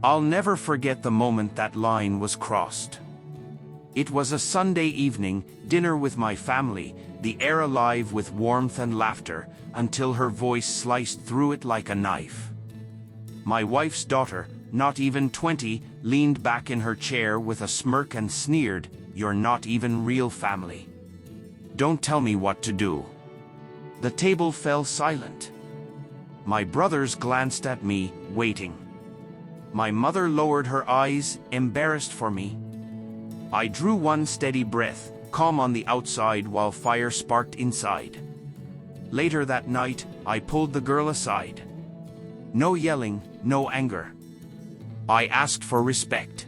I'll never forget the moment that line was crossed. It was a Sunday evening, dinner with my family, the air alive with warmth and laughter, until her voice sliced through it like a knife. My wife's daughter, not even 20, leaned back in her chair with a smirk and sneered, "You're not even real family. Don't tell me what to do." The table fell silent. My brothers glanced at me, waiting. My mother lowered her eyes, embarrassed for me. I drew one steady breath, calm on the outside while fire sparked inside. Later that night, I pulled the girl aside. No yelling, no anger. I asked for respect.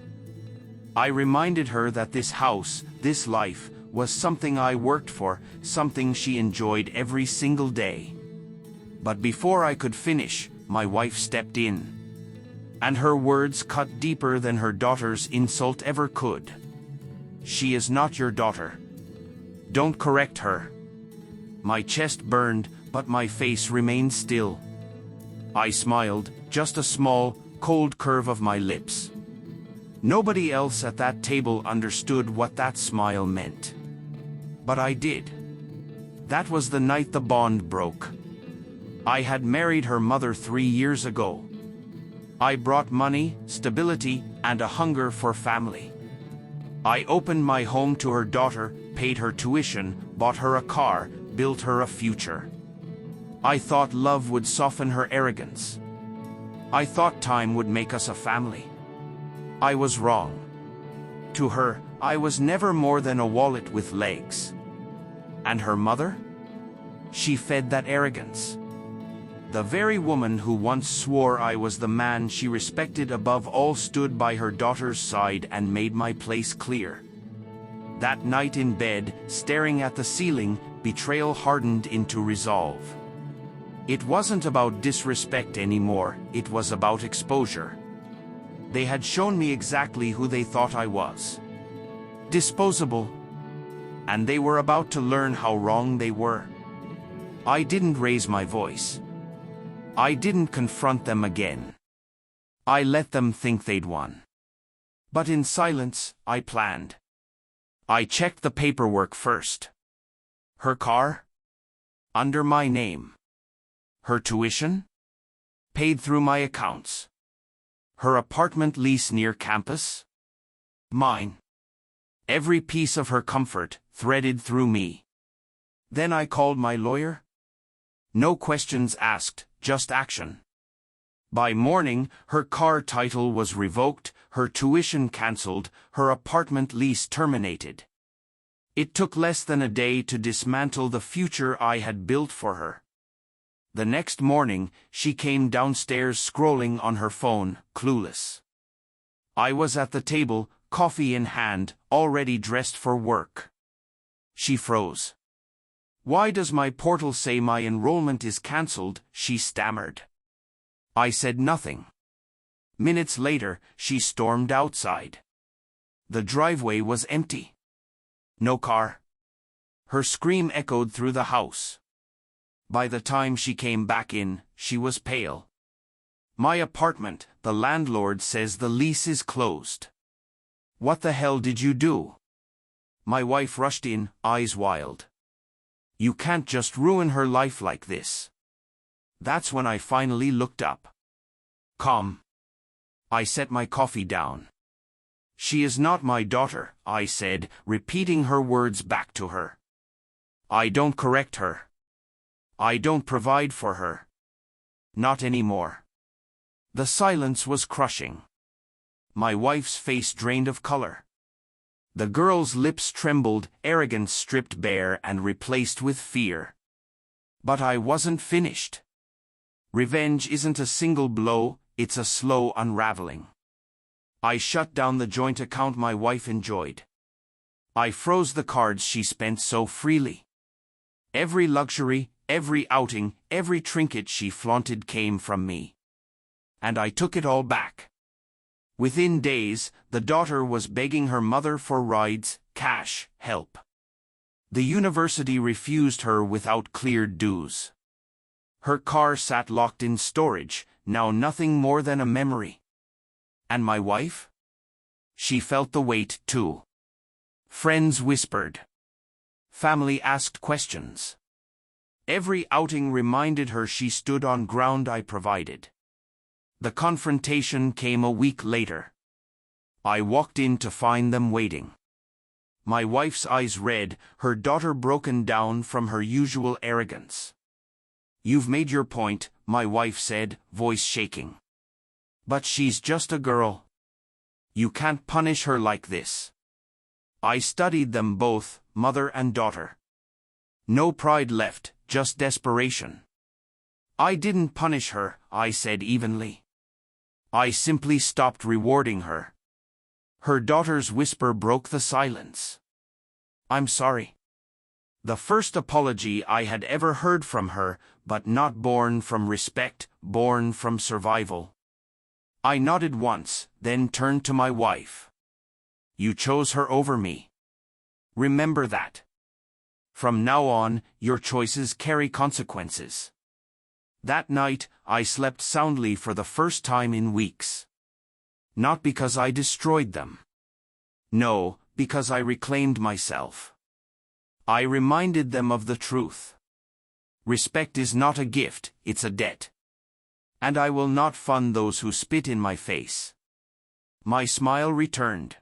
I reminded her that this house, this life, was something I worked for, something she enjoyed every single day. But before I could finish, my wife stepped in. And her words cut deeper than her daughter's insult ever could. "She is not your daughter. Don't correct her." My chest burned, but my face remained still. I smiled, just a small, cold curve of my lips. Nobody else at that table understood what that smile meant. But I did. That was the night the bond broke. I had married her mother 3 years ago. I brought money, stability, and a hunger for family. I opened my home to her daughter, paid her tuition, bought her a car, built her a future. I thought love would soften her arrogance. I thought time would make us a family. I was wrong. To her, I was never more than a wallet with legs. And her mother? She fed that arrogance. The very woman who once swore I was the man she respected above all stood by her daughter's side and made my place clear. That night in bed, staring at the ceiling, betrayal hardened into resolve. It wasn't about disrespect anymore, it was about exposure. They had shown me exactly who they thought I was. Disposable. And they were about to learn how wrong they were. I didn't raise my voice. I didn't confront them again. I let them think they'd won. But in silence, I planned. I checked the paperwork first. Her car? Under my name. Her tuition? Paid through my accounts. Her apartment lease near campus? Mine. Every piece of her comfort, threaded through me. Then I called my lawyer. No questions asked, just action. By morning, her car title was revoked, her tuition cancelled, her apartment lease terminated. It took less than a day to dismantle the future I had built for her. The next morning, she came downstairs scrolling on her phone, clueless. I was at the table, coffee in hand, already dressed for work. She froze. "Why does my portal say my enrollment is cancelled?" she stammered. I said nothing. Minutes later, she stormed outside. The driveway was empty. No car. Her scream echoed through the house. By the time she came back in, she was pale. "My apartment, the landlord says the lease is closed." "What the hell did you do?" My wife rushed in, eyes wild. "You can't just ruin her life like this." That's when I finally looked up. "Calm." I set my coffee down. "She is not my daughter," I said, repeating her words back to her. "I don't correct her. I don't provide for her. Not anymore." The silence was crushing. My wife's face drained of color. The girl's lips trembled, arrogance stripped bare and replaced with fear. But I wasn't finished. Revenge isn't a single blow, it's a slow unraveling. I shut down the joint account my wife enjoyed. I froze the cards she spent so freely. Every luxury, every outing, every trinket she flaunted came from me. And I took it all back. Within days, the daughter was begging her mother for rides, cash, help. The university refused her without cleared dues. Her car sat locked in storage, now nothing more than a memory. And my wife? She felt the weight, too. Friends whispered. Family asked questions. Every outing reminded her she stood on ground I provided. The confrontation came a week later. I walked in to find them waiting. My wife's eyes red, her daughter broken down from her usual arrogance. "You've made your point," my wife said, voice shaking. "But she's just a girl. You can't punish her like this." I studied them both, mother and daughter. No pride left, just desperation. "I didn't punish her," I said evenly. "I simply stopped rewarding her." Her daughter's whisper broke the silence. "I'm sorry." The first apology I had ever heard from her, but not born from respect, born from survival. I nodded once, then turned to my wife. "You chose her over me. Remember that. From now on, your choices carry consequences." That night, I slept soundly for the first time in weeks. Not because I destroyed them. No, because I reclaimed myself. I reminded them of the truth. Respect is not a gift, it's a debt. And I will not fund those who spit in my face. My smile returned.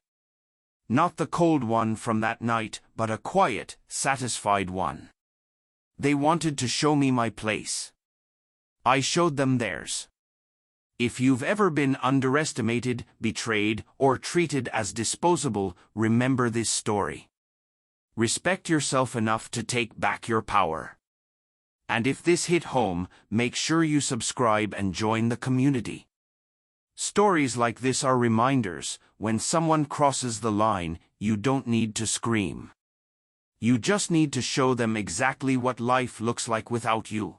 Not the cold one from that night, but a quiet, satisfied one. They wanted to show me my place. I showed them theirs. If you've ever been underestimated, betrayed, or treated as disposable, remember this story. Respect yourself enough to take back your power. And if this hit home, make sure you subscribe and join the community. Stories like this are reminders: when someone crosses the line, you don't need to scream. You just need to show them exactly what life looks like without you.